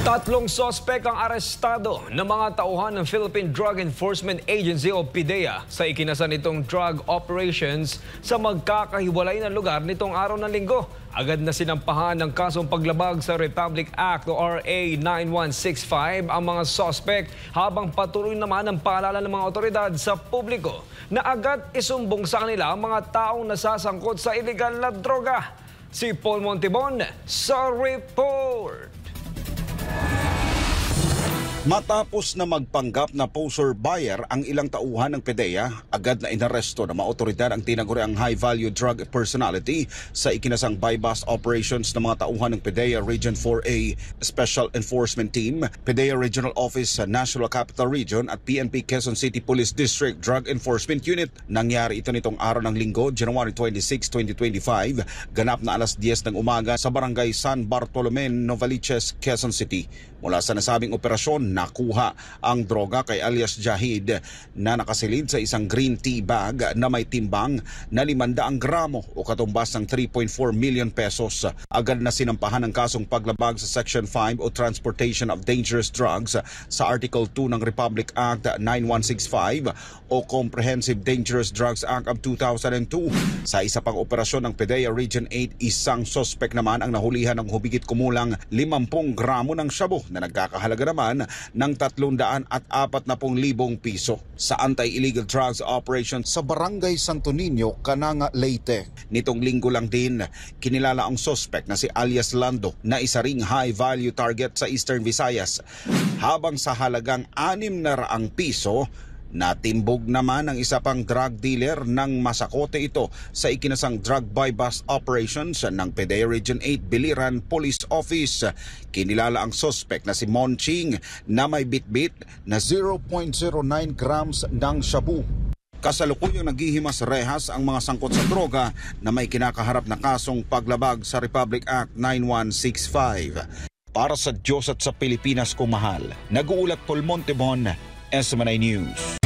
Tatlong sospek ang arestado ng mga tauhan ng Philippine Drug Enforcement Agency o PDEA sa ikinasan nitong drug operations sa magkakahiwalay na lugar nitong araw ng linggo. Agad na sinampahan ng kasong paglabag sa Republic Act o RA 9165 ang mga sospek habang patuloy naman ang paalala ng mga otoridad sa publiko na agad isumbong sa kanila ang mga taong nasasangkot sa illegal na droga. Si Paul Montibon sa report. Matapos na magpanggap na poser buyer ang ilang tauhan ng PDEA, agad na inaresto ng mga otoridad ang tinaguriang high-value drug personality sa ikinasang buy-bust operations ng mga tauhan ng PDEA Region 4A Special Enforcement Team, PDEA Regional Office sa National Capital Region at PNP Quezon City Police District Drug Enforcement Unit. Nangyari ito nitong araw ng linggo, January 26, 2025, ganap na alas 10 ng umaga sa Barangay San Bartolome, Novaliches, Quezon City. Mula sa nasabing operasyon, nakuha ang droga kay alias Jahid na nakasilid sa isang green tea bag na may timbang na 500 gramo o katumbas ng 3.4 million pesos. Agad na sinampahan ang kasong paglabag sa Section 5 o Transportation of Dangerous Drugs sa Article 2 ng Republic Act 9165 o Comprehensive Dangerous Drugs Act of 2002. Sa isa pang operasyon ng PDEA Region 8, isang sospek naman ang nahulihan ng hubigit kumulang 50 gramo ng shabu na nagkakahalaga naman ng 340,000 piso sa anti-illegal drugs operation sa Barangay Santo Niño, Cananga, Leyte. Nitong linggo lang din, kinilala ang suspect na si alias Lando na isa ring high-value target sa Eastern Visayas. Habang sa halagang 600 piso, natimbog naman ang isa pang drug dealer ng masakote ito sa ikinasang drug buy-bust operations ng PDEA Region 8 Biliran Police Office. Kinilala ang suspect na si Monching na may bitbit na 0.09 grams ng shabu. Kasalukuyang naghihimas rehas ang mga sangkot sa droga na may kinakaharap na kasong paglabag sa Republic Act 9165. Para sa Diyos at sa Pilipinas kung mahal, nag-uulat Paul Montibon, SMNI News.